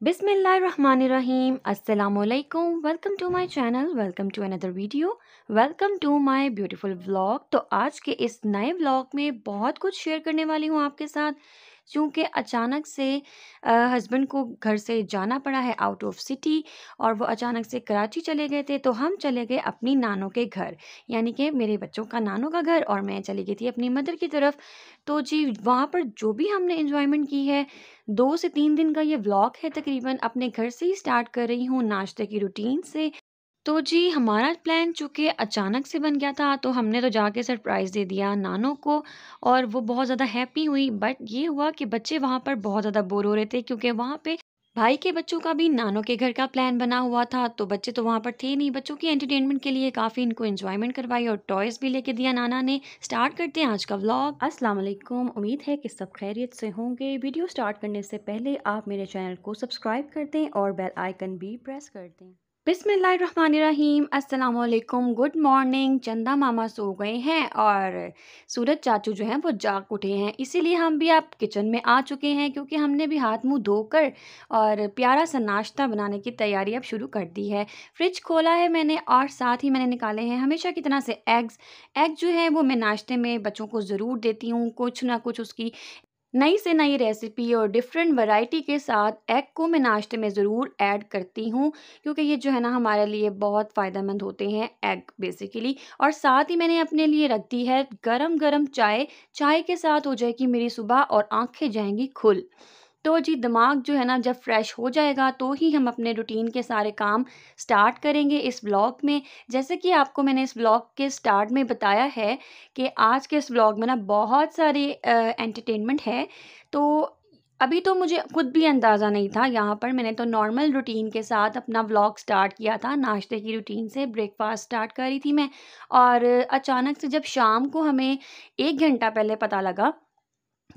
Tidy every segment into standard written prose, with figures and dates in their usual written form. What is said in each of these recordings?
बिस्मिल्लाहिर्रहमानिर्रहीम अस्सलामुअलैकुम। Welcome to my channel, welcome to another video, welcome to my beautiful vlog. तो आज के इस नए व्लॉग में बहुत कुछ शेयर करने वाली हूँ आपके साथ, क्योंकि अचानक से हस्बैंड को घर से जाना पड़ा है आउट ऑफ सिटी, और वो अचानक से कराची चले गए थे। तो हम चले गए अपनी नानों के घर, यानी कि मेरे बच्चों का नानों का घर, और मैं चली गई थी अपनी मदर की तरफ। तो जी वहाँ पर जो भी हमने एंजॉयमेंट की है, 2 से 3 दिन का ये व्लॉग है, तकरीबन अपने घर से ही स्टार्ट कर रही हूँ, नाश्ते की रूटीन से। तो जी हमारा प्लान चूँकि अचानक से बन गया था, तो हमने तो जाके सरप्राइज़ दे दिया नानों को, और वो बहुत ज़्यादा हैप्पी हुई। बट ये हुआ कि बच्चे वहाँ पर बहुत ज़्यादा बोर हो रहे थे, क्योंकि वहाँ पे भाई के बच्चों का भी नानों के घर का प्लान बना हुआ था। तो बच्चे तो वहाँ पर थे नहीं, बच्चों की एंटरटेनमेंट के लिए काफ़ी इनको एंजॉयमेंट करवाई और टॉयज़ भी लेके दिया नाना ने। स्टार्ट करते हैं आज का व्लॉग। अस्सलाम वालेकुम, उम्मीद है कि सब खैरियत से होंगे। वीडियो स्टार्ट करने से पहले आप मेरे चैनल को सब्सक्राइब कर दें और बेल आइकन भी प्रेस कर दें। बिस्मिल्लाहिर्रहमानिर्रहीम, अस्सलाम वालेकुम, गुड मॉर्निंग। चंदा मामा सो गए हैं और सूरज चाचू जो हैं वो जाग उठे हैं, इसीलिए हम भी आप किचन में आ चुके हैं, क्योंकि हमने भी हाथ मुंह धोकर और प्यारा सा नाश्ता बनाने की तैयारी अब शुरू कर दी है। फ्रिज खोला है मैंने, और साथ ही मैंने निकाले हैं हमेशा की तरह से एग्स। एग जो है वो मैं नाश्ते में बच्चों को ज़रूर देती हूँ, कुछ ना कुछ उसकी नई से नई रेसिपी और डिफरेंट वैरायटी के साथ एग को मैं नाश्ते में ज़रूर ऐड करती हूँ, क्योंकि ये जो है ना हमारे लिए बहुत फ़ायदेमंद होते हैं एग बेसिकली। और साथ ही मैंने अपने लिए रख दी है गरम गरम चाय। चाय के साथ हो जाएगी मेरी सुबह और आंखें जाएंगी खुल। तो जी दिमाग जो है ना जब फ्रेश हो जाएगा, तो ही हम अपने रूटीन के सारे काम स्टार्ट करेंगे इस व्लॉग में। जैसे कि आपको मैंने इस व्लॉग के स्टार्ट में बताया है कि आज के इस व्लॉग में ना बहुत सारी एंटरटेनमेंट है। तो अभी तो मुझे खुद भी अंदाज़ा नहीं था, यहाँ पर मैंने तो नॉर्मल रूटीन के साथ अपना व्लॉग स्टार्ट किया था, नाश्ते की रूटीन से ब्रेकफास्ट स्टार्ट करी थी मैं। और अचानक से जब शाम को हमें 1 घंटा पहले पता लगा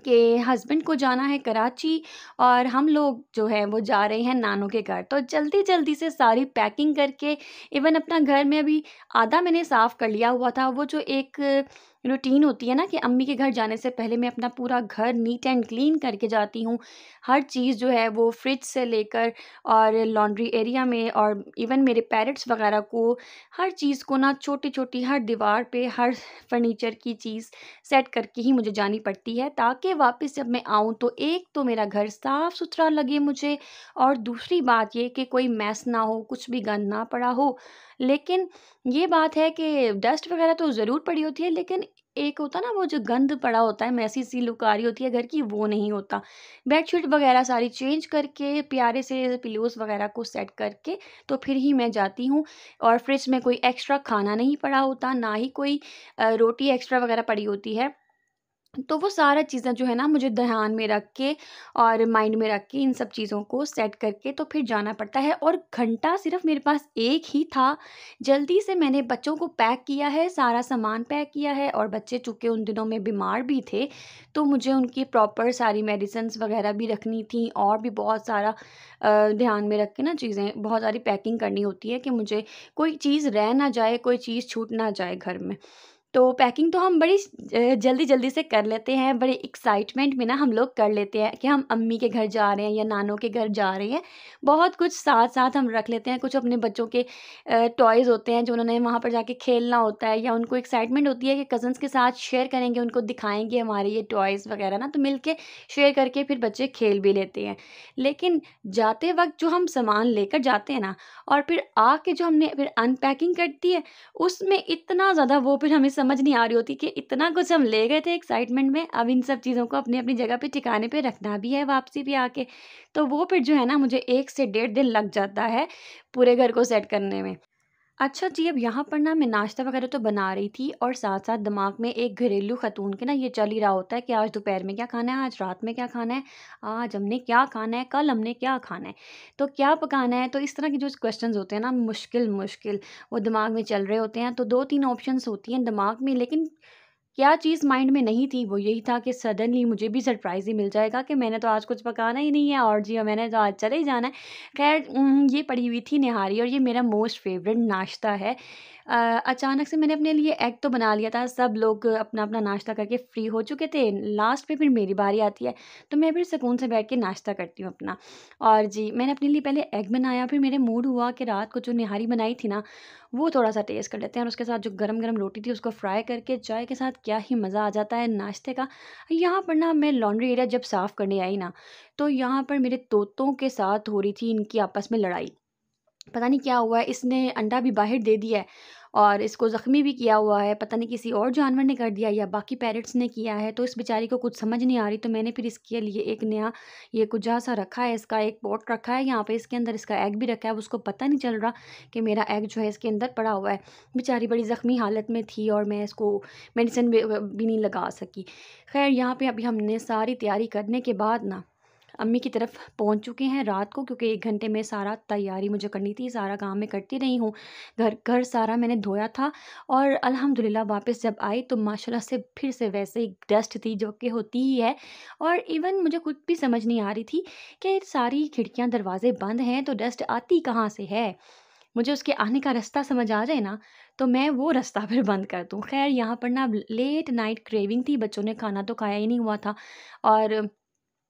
कि हस्बैंड को जाना है कराची, और हम लोग जो है वो जा रहे हैं नानों के घर, तो जल्दी-जल्दी से सारी पैकिंग करके, इवन अपना घर में अभी आधा मैंने साफ़ कर लिया हुआ था। वो जो एक रूटीन होती है ना कि अम्मी के घर जाने से पहले मैं अपना पूरा घर नीट एंड क्लीन करके जाती हूँ। हर चीज़ जो है वो फ्रिज से लेकर और लॉन्ड्री एरिया में, और इवन मेरे पैरेट्स वग़ैरह को, हर चीज़ को ना छोटी-छोटी हर दीवार पे हर फर्नीचर की चीज़ सेट करके ही मुझे जानी पड़ती है, ताकि वापस जब मैं आऊँ तो एक तो मेरा घर साफ़ सुथरा लगे मुझे, और दूसरी बात ये कि कोई मैस ना हो, कुछ भी गंद ना पड़ा हो। लेकिन ये बात है कि डस्ट वग़ैरह तो ज़रूर पड़ी होती है, लेकिन एक होता है ना वो जो गंद पड़ा होता है, मैसी सी लुक आ रही होती है घर की, वो नहीं होता। बेडशीट वग़ैरह सारी चेंज करके, प्यारे से पिलोज़ वग़ैरह को सेट करके, तो फिर ही मैं जाती हूँ। और फ्रिज में कोई एक्स्ट्रा खाना नहीं पड़ा होता, ना ही कोई रोटी एक्स्ट्रा वग़ैरह पड़ी होती है। तो वो सारा चीज़ें जो है ना मुझे ध्यान में रख के और माइंड में रख के इन सब चीज़ों को सेट करके तो फिर जाना पड़ता है। और घंटा सिर्फ़ मेरे पास एक ही था। जल्दी से मैंने बच्चों को पैक किया है, सारा सामान पैक किया है, और बच्चे चूँकि उन दिनों में बीमार भी थे, तो मुझे उनकी प्रॉपर सारी मेडिसिन्स वग़ैरह भी रखनी थी, और भी बहुत सारा ध्यान में रख के ना चीज़ें बहुत सारी पैकिंग करनी होती है कि मुझे कोई चीज़ रह ना जाए, कोई चीज़ छूट ना जाए घर में। तो पैकिंग तो हम बड़ी जल्दी-जल्दी से कर लेते हैं, बड़े एक्साइटमेंट में ना हम लोग कर लेते हैं कि हम अम्मी के घर जा रहे हैं या नानों के घर जा रहे हैं। बहुत कुछ साथ-साथ हम रख लेते हैं, कुछ अपने बच्चों के टॉयज़ होते हैं जो उन्होंने वहाँ पर जाके खेलना होता है, या उनको एक्साइटमेंट होती है कि कज़िन्स के साथ शेयर करेंगे, उनको दिखाएँगे हमारे ये टॉयज़ वग़ैरह ना, तो मिलके शेयर करके फिर बच्चे खेल भी लेते हैं। लेकिन जाते वक़्त जो हम सामान लेकर जाते हैं ना, और फिर आके जो हमने फिर अनपैकिंग करती है, उसमें इतना ज़्यादा वो फिर हमें समझ नहीं आ रही होती कि इतना कुछ हम ले गए थे एक्साइटमेंट में, अब इन सब चीज़ों को अपनी-अपनी जगह पे ठिकाने पे रखना भी है वापसी भी आके। तो वो फिर जो है ना मुझे 1 से डेढ़ दिन लग जाता है पूरे घर को सेट करने में। अच्छा जी, अब यहाँ पर ना मैं नाश्ता वग़ैरह तो बना रही थी, और साथ-साथ दिमाग में एक घरेलू ख़तून के ना ये चल ही रहा होता है कि आज दोपहर में क्या खाना है, आज रात में क्या खाना है, आज हमने क्या खाना है, कल हमने क्या खाना है, तो क्या पकाना है। तो इस तरह के जो क्वेश्चंस होते हैं ना मुश्किल-मुश्किल, वो दिमाग में चल रहे होते हैं। तो 2-3 ऑप्शंस होती हैं दिमाग में, लेकिन क्या चीज़ माइंड में नहीं थी, वो यही था कि सडनली मुझे भी सरप्राइज़ ही मिल जाएगा कि मैंने तो आज कुछ पकाना ही नहीं है और जी मैंने तो आज चले ही जाना है। ख़ैर ये पड़ी हुई थी निहारी और ये मेरा मोस्ट फ़ेवरेट नाश्ता है। अचानक से मैंने अपने लिए एग तो बना लिया था, सब लोग अपना-अपना नाश्ता करके फ्री हो चुके थे। लास्ट पे फिर मेरी बारी आती है, तो मैं फिर सुकून से बैठ के नाश्ता करती हूँ अपना। और जी, मैंने अपने लिए पहले एग बनाया, फिर मेरे मूड हुआ कि रात को जो निहारी बनाई थी ना, वो थोड़ा-सा टेस्ट कर लेते हैं और उसके साथ जो गरम-गरम रोटी थी उसको फ्राई करके चाय के साथ क्या ही मज़ा आ जाता है नाश्ते का। यहाँ पर ना मैं लॉन्ड्री एरिया जब साफ़ करने आई ना, तो यहाँ पर मेरे तोतों के साथ हो रही थी इनकी आपस में लड़ाई। पता नहीं क्या हुआ है, इसने अंडा भी बाहर दे दिया है और इसको ज़ख्मी भी किया हुआ है, पता नहीं किसी और जानवर ने कर दिया या बाकी पैरट्स ने किया है, तो इस बेचारी को कुछ समझ नहीं आ रही। तो मैंने फिर इसके लिए एक नया ये कुजा-सा रखा है, इसका एक पॉट रखा है यहाँ पे, इसके अंदर इसका एग भी रखा है। अब उसको पता नहीं चल रहा कि मेरा एग जो है इसके अंदर पड़ा हुआ है। बेचारी बड़ी ज़ख्मी हालत में थी और मैं इसको मेडिसिन भी नहीं लगा सकी। ख़ैर यहाँ पे अभी हमने सारी तैयारी करने के बाद ना अम्मी की तरफ पहुंच चुके हैं रात को, क्योंकि 1 घंटे में सारा तैयारी मुझे करनी थी, सारा काम मैं करती रही हूँ। घर घर सारा मैंने धोया था और अल्हम्दुलिल्लाह वापस जब आई तो माशाल्लाह से फिर से वैसे ही डस्ट थी जो कि होती ही है। और इवन मुझे खुद भी समझ नहीं आ रही थी कि सारी खिड़कियाँ दरवाज़े बंद हैं तो डस्ट आती कहाँ से है? मुझे उसके आने का रास्ता समझ आ जाए ना, तो मैं वो रास्ता फिर बंद कर दूँ। ख़ैर यहाँ पर ना लेट नाइट क्रेविंग थी, बच्चों ने खाना तो खाया ही नहीं हुआ था और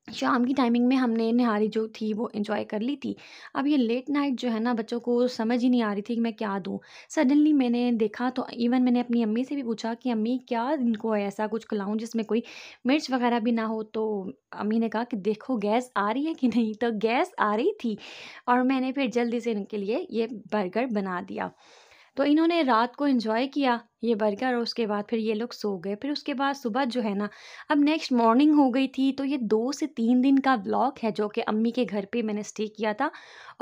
शाम की टाइमिंग में हमने निहारी जो थी वो एन्जॉय कर ली थी। अब ये लेट नाइट जो है ना बच्चों को समझ ही नहीं आ रही थी कि मैं क्या दूँ। सडनली मैंने देखा तो इवन मैंने अपनी अम्मी से भी पूछा कि अम्मी क्या इनको ऐसा कुछ खिलाऊँ जिसमें कोई मिर्च वग़ैरह भी ना हो? तो अम्मी ने कहा कि देखो गैस आ रही है कि नहीं? तो गैस आ रही थी और मैंने फिर जल्दी से इनके लिए ये बर्गर बना दिया। तो इन्होंने रात को एन्जॉय किया ये बर्गर और उसके बाद फिर ये लोग सो गए। फिर उसके बाद सुबह जो है ना, अब नेक्स्ट मॉर्निंग हो गई थी, तो ये 2 से 3 दिन का व्लॉग है जो कि अम्मी के घर पे मैंने स्टे किया था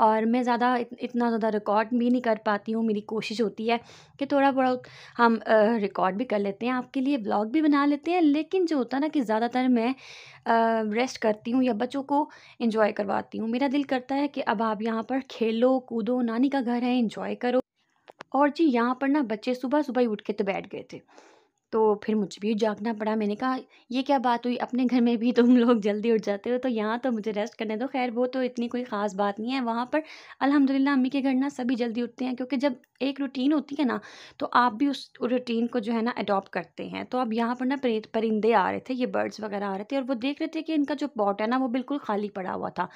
और मैं ज़्यादा इतना ज़्यादा रिकॉर्ड भी नहीं कर पाती हूँ। मेरी कोशिश होती है कि थोड़ा बहुत हम रिकॉर्ड भी कर लेते हैं, आपके लिए व्लॉग भी बना लेते हैं। लेकिन जो होता है ना कि ज़्यादातर मैं रेस्ट करती हूँ या बच्चों को एन्जॉय करवाती हूँ। मेरा दिल करता है कि अब आप यहाँ पर खेलो, कूदो, नानी का घर है, एन्जॉय करो। और जी यहाँ पर ना बच्चे सुबह-सुबह ही उठ के तो बैठ गए थे। तो फिर मुझे भी जागना पड़ा। मैंने कहा ये क्या बात हुई? अपने घर में भी तुम लोग जल्दी उठ जाते हो, तो यहाँ तो मुझे रेस्ट करने दो। ख़ैर वो तो इतनी कोई ख़ास बात नहीं है। वहाँ पर अल्हम्दुलिल्लाह अम्मी के घर ना सभी जल्दी उठते हैं, क्योंकि जब एक रूटीन होती है ना, तो आप भी उस रूटीन को जो है ना अडॉप्ट करते हैं। तो अब यहाँ पर ना परिंदे आ रहे थे, ये बर्ड्स वग़ैरह आ रहे थे और वो देख रहे थे कि इनका जो पॉट है ना वो बिल्कुल खाली पड़ा हुआ था।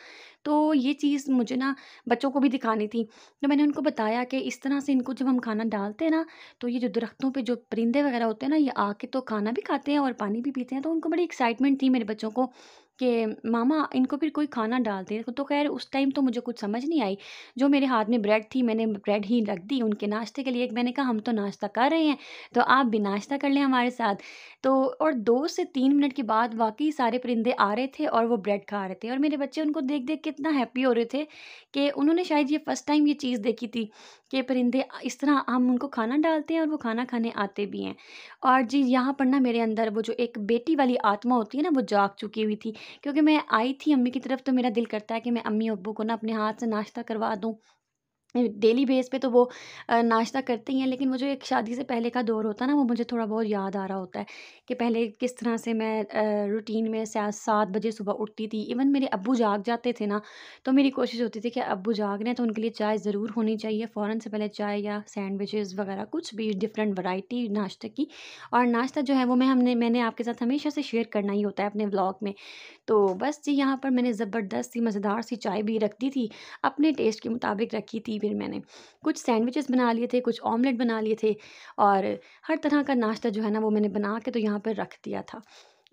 तो ये चीज़ मुझे ना बच्चों को भी दिखानी थी। तो मैंने उनको बताया कि इस तरह से इनको जब हम खाना डालते हैं ना, तो ये जो दरख्तों पे जो परिंदे वगैरह होते हैं ना, ये आके तो खाना भी खाते हैं और पानी भी पीते हैं। तो उनको बड़ी एक्साइटमेंट थी मेरे बच्चों को कि मामा इनको फिर कोई खाना डालते हैं। तो ख़ैर उस टाइम तो मुझे कुछ समझ नहीं आई। जो मेरे हाथ में ब्रेड थी, मैंने ब्रेड ही रख दी उनके नाश्ते के लिए। मैंने कहा हम तो नाश्ता कर रहे हैं, तो आप भी नाश्ता कर लें हमारे साथ। तो और 2 से 3 मिनट के बाद वाक़ई सारे परिंदे आ रहे थे और वो ब्रेड खा रहे थे और मेरे बच्चे उनको देख-देख के इतना हैप्पी हो रहे थे कि उन्होंने शायद ये फर्स्ट टाइम ये चीज़ देखी थी कि परिंदे इस तरह हम उनको खाना डालते हैं और वो खाना खाने आते भी हैं। और जी यहाँ पर ना मेरे अंदर वो जो एक बेटी वाली आत्मा होती है ना, वो जाग चुकी हुई थी, क्योंकि मैं आई थी अम्मी की तरफ, तो मेरा दिल करता है कि मैं अम्मी अब्बू को ना अपने हाथ से नाश्ता करवा दूँ। डेली बेस पे तो वो नाश्ता करते ही हैं, लेकिन वो जो एक शादी से पहले का दौर होता है ना, वो मुझे थोड़ा बहुत याद आ रहा होता है कि पहले किस तरह से मैं रूटीन में 7 बजे सुबह उठती थी। इवन मेरे अब्बू जाग जाते थे ना, तो मेरी कोशिश होती थी कि अब्बू जाग रहे हैं तो उनके लिए चाय ज़रूर होनी चाहिए, फ़ौरन से पहले चाय या सैंडविचेज़ वगैरह कुछ भी डिफरेंट वैरायटी नाश्ते की। और नाश्ता जो है वो मैंने आपके साथ हमेशा से शेयर करना ही होता है अपने व्लॉग में। तो बस जी यहाँ पर मैंने ज़बरदस्त सी मज़ेदार सी चाय भी रख दी थी, अपने टेस्ट के मुताबिक रखी थी। फिर मैंने कुछ सैंडविचेस बना लिए थे, कुछ ऑमलेट बना लिए थे और हर तरह का नाश्ता जो है ना वो मैंने बना के तो यहाँ पर रख दिया था।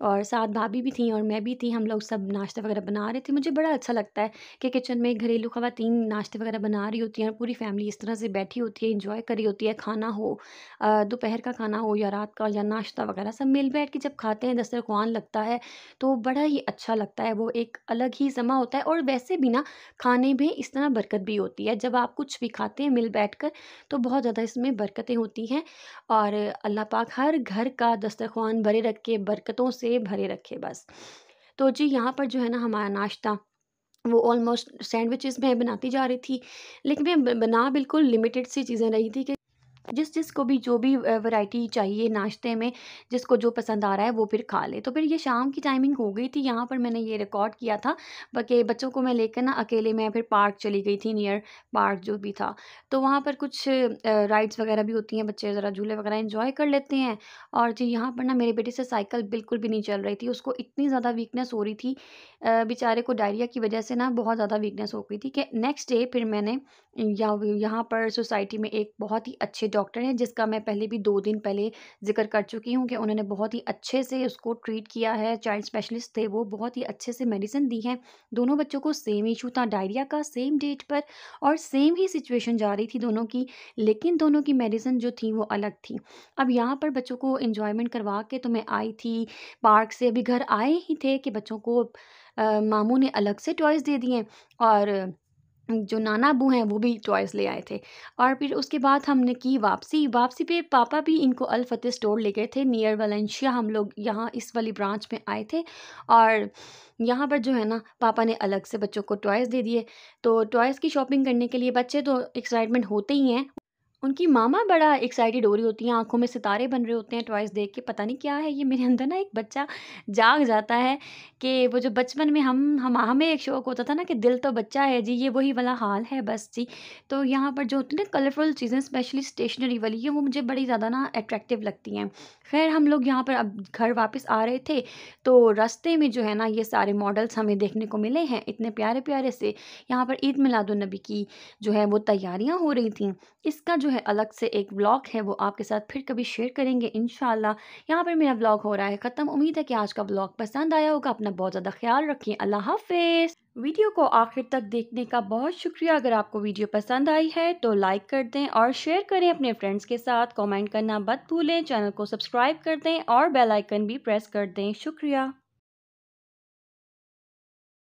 और साथ भाभी भी थीं और मैं भी थी, हम लोग सब नाश्ता वगैरह बना रहे थे। मुझे बड़ा अच्छा लगता है कि किचन में घरेलू ख़वातीन नाश्ते वगैरह बना रही होती हैं और पूरी फैमिली इस तरह से बैठी होती है, एंजॉय कर रही होती है। खाना हो दोपहर का खाना हो या रात का या नाश्ता वगैरह, सब मिल बैठ के जब खाते हैं, दस्तरख़्वान लगता है तो बड़ा ही अच्छा लगता है। वो एक अलग ही समा होता है और वैसे भी ना खाने में इस तरह बरकत भी होती है। जब आप कुछ भी खाते हैं मिल बैठकर, तो बहुत ज़्यादा इसमें बरकतें होती हैं और अल्लाह पाक हर घर का दस्तरख़्वान भरे रखे, बरकतों से भरे रखे बस। तो जी यहाँ पर जो है ना हमारा नाश्ता वो ऑलमोस्ट सैंडविचेज़ मैं बनाती जा रही थी, लेकिन मैं ब बना बिल्कुल लिमिटेड सी चीज़ें रही थी कि जिसको भी जो भी वैरायटी चाहिए नाश्ते में, जिसको जो पसंद आ रहा है वो फिर खा ले। तो फिर ये शाम की टाइमिंग हो गई थी, यहाँ पर मैंने ये रिकॉर्ड किया था कि बच्चों को मैं लेकर ना अकेले मैं फिर पार्क चली गई थी, नियर पार्क जो भी था। तो वहाँ पर कुछ राइड्स वगैरह भी होती हैं, बच्चे ज़रा झूले वगैरह एंजॉय कर लेते हैं। और जी यहाँ पर ना मेरे बेटे से साइकिल बिल्कुल भी नहीं चल रही थी, उसको इतनी ज़्यादा वीकनेस हो रही थी, बेचारे को डायरिया की वजह से ना बहुत ज़्यादा वीकनेस हो गई थी कि नेक्स्ट डे फिर मैंने यहाँ पर सोसाइटी में एक बहुत ही अच्छे डॉक्टर हैं, जिसका मैं पहले भी 2 दिन पहले ज़िक्र कर चुकी हूँ कि उन्होंने बहुत ही अच्छे से उसको ट्रीट किया है। चाइल्ड स्पेशलिस्ट थे वो, बहुत ही अच्छे से मेडिसिन दी हैं। दोनों बच्चों को सेम इश्यू था डायरिया का, सेम डेट पर, और सेम ही सिचुएशन जा रही थी दोनों की, लेकिन दोनों की मेडिसिन जो थी वो अलग थी। अब यहाँ पर बच्चों को एन्जॉयमेंट करवा के तो मैं आई थी पार्क से, अभी घर आए ही थे कि बच्चों को मामू ने अलग से टॉयज़ दे दिए, और जो नाना अब्बू हैं वो भी टॉयज़ ले आए थे। और फिर उसके बाद हमने की वापसी। वापसी पे पापा भी इनको अल फतेह स्टोर ले गए थे, नियर वालेंशिया। हम लोग यहाँ इस वाली ब्रांच में आए थे, और यहाँ पर जो है ना पापा ने अलग से बच्चों को टॉयज़ दे दिए। तो टॉयज़ की शॉपिंग करने के लिए बच्चे तो एक्साइटमेंट होते ही हैं, उनकी मामा बड़ा एक्साइटेड हो रही होती हैं, आँखों में सितारे बन रहे होते हैं टॉयज़ देख के। पता नहीं क्या है ये, मेरे अंदर ना एक बच्चा जाग जाता है कि वो जो बचपन में हम हमें एक शौक होता था ना कि दिल तो बच्चा है जी, ये वही वाला हाल है बस जी। तो यहाँ पर जो होती है ना कलरफुल चीज़ें, स्पेशली स्टेशनरी वाली, ये वो मुझे बड़ी ज़्यादा ना अट्रैक्टिव लगती हैं। ख़ैर हम लोग यहाँ पर अब घर वापस आ रहे थे, तो रास्ते में जो है ना ये सारे मॉडल्स हमें देखने को मिले हैं, इतने प्यारे-प्यारे से। यहाँ पर ईद मिलादुन नबी की जो है वो तैयारियाँ हो रही थीं। इसका जो है अलग से एक व्लॉग है, वो आपके साथ फिर कभी शेयर करेंगे इंशाल्लाह। यहाँ पर मेरा व्लॉग हो रहा है ख़त्म। उम्मीद है कि आज का व्लॉग पसंद आया होगा। अपना बहुत ज़्यादा ख्याल रखिए। अल्लाह हाफ़िज़। वीडियो को आखिर तक देखने का बहुत शुक्रिया। अगर आपको वीडियो पसंद आई है तो लाइक कर दें और शेयर करें अपने फ्रेंड्स के साथ। कमेंट करना मत भूलें। चैनल को सब्सक्राइब कर दें और बेल आइकन भी प्रेस कर दें। शुक्रिया।